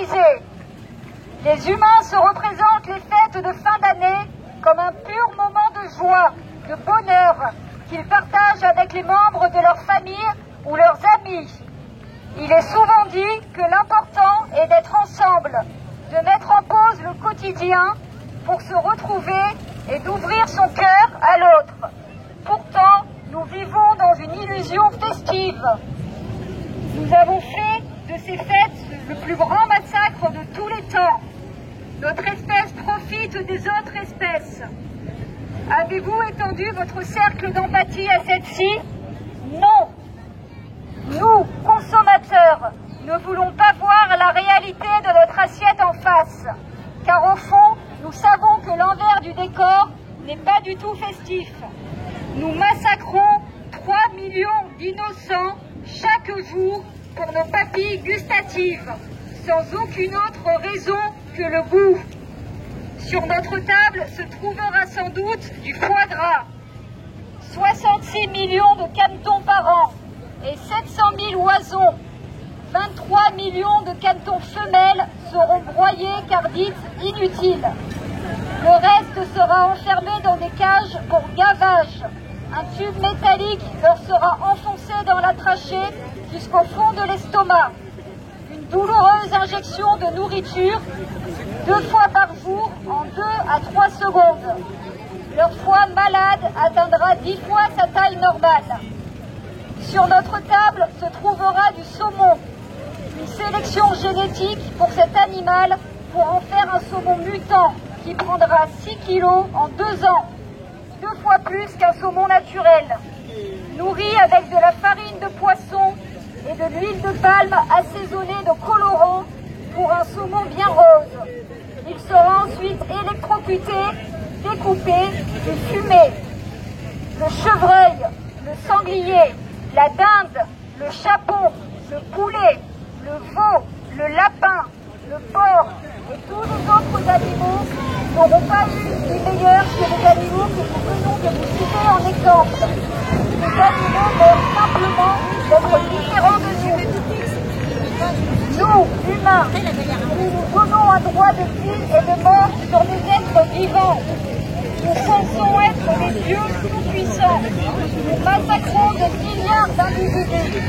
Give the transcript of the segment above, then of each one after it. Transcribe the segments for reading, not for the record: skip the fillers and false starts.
organisée. Les humains se représentent les fêtes de fin d'année comme un pur moment de joie, de bonheur, qu'ils partagent avec les membres de leur famille ou leurs amis. Il est souvent dit que l'important est d'être ensemble, de mettre en pause le quotidien pour se retrouver et d'ouvrir son cœur à l'autre. Pourtant, nous vivons dans une illusion festive. Nous avons fait de ces fêtes le plus grand massacre de tous les temps. Notre espèce profite des autres espèces. Avez-vous étendu votre cercle d'empathie à celle-ci? Non. Nous, consommateurs, ne voulons pas voir la réalité de notre assiette en face. Car au fond, nous savons que l'envers du décor n'est pas du tout festif. Nous massacrons 3 millions d'innocents chaque jour pour nos papilles gustatives, sans aucune autre raison que le goût. Sur notre table se trouvera sans doute du foie gras, 66 millions de canetons par an et 700 000 oiseaux. 23 millions de canetons femelles seront broyés car dites inutiles. Le reste sera enfermé dans des cages pour gavage. Un tube métallique leur sera enfoncé dans la trachée jusqu'au fond de l'estomac. Une douloureuse injection de nourriture 2 fois par jour en 2 à 3 secondes. Leur foie malade atteindra 10 fois sa taille normale. Sur notre table se trouvera du saumon. Une sélection génétique pour cet animal pour en faire un saumon mutant qui prendra 6 kilos en 2 ans, 2 fois plus qu'un saumon naturel. Nourri avec de la farine de poisson et de l'huile de palme assaisonnée de colorants pour un saumon bien rose. Il sera ensuite électrocuté, découpé et fumé. Le chevreuil, le sanglier, la dinde, le chapon, le poulet, le veau, le lapin, le porc et tous les autres animaux n'auront pas eu des meilleurs que les animaux que nous venons de vous citer en exemple. Les animaux veulent simplement d'être différents de nous. Nous, humains, nous nous donnons un droit de vie et de mort sur les êtres vivants. Nous pensons être les dieux tout-puissants. Nous massacrons des milliards d'individus.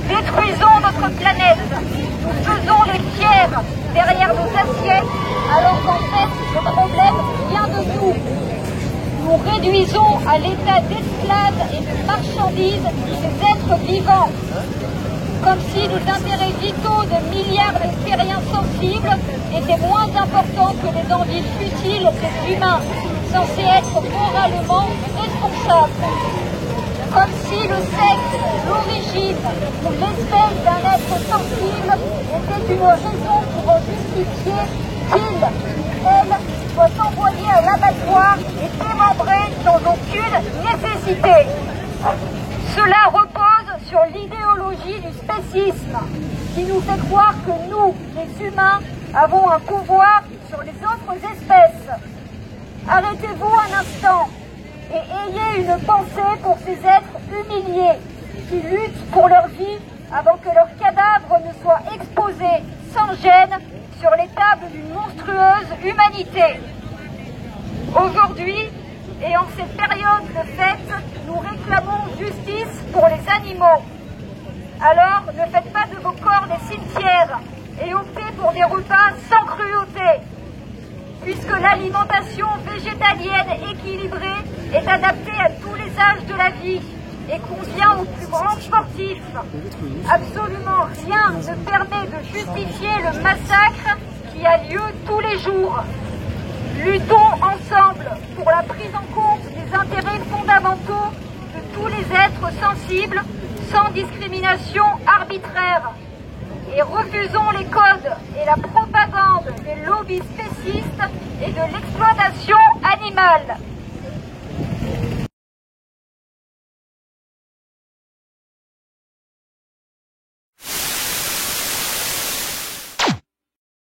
Détruisons notre planète. Nous faisons les fiers derrière nos assiettes, alors qu'en fait, le problème vient de nous. Nous réduisons à l'état d'esclaves et de marchandises ces êtres vivants. Comme si les intérêts vitaux de milliards d'expériences sensibles étaient moins importants que les envies futiles des humains, censés être moralement responsables. Comme si le sexe, l'origine ou l'espèce d'un être sensible était une raison pour en justifier qu'il, elle, soit envoyé à l'abattoir et démembré sans aucune nécessité. Cela repose sur l'idéologie du spécisme, qui nous fait croire que nous, les humains, avons un pouvoir sur les autres espèces. Arrêtez-vous un instant et ayez une pensée pour ces êtres humiliés qui luttent pour leur vie avant que leurs cadavres ne soient exposés sans gêne sur les tables d'une monstrueuse humanité. Aujourd'hui, et en cette période de fête, nous réclamons justice pour les animaux. Alors, ne faites pas de vos corps des cimetières et optez pour des repas sans cruauté, puisque l'alimentation végétalienne équilibrée est adaptée à tous les âges de la vie et convient aux plus grands sportifs. Absolument rien ne permet de justifier le massacre qui a lieu tous les jours. Luttons ensemble pour la prise en compte des intérêts fondamentaux de tous les êtres sensibles sans discrimination arbitraire. Et refusons les codes et la propagande des lobbies spécistes et de l'exploitation animale.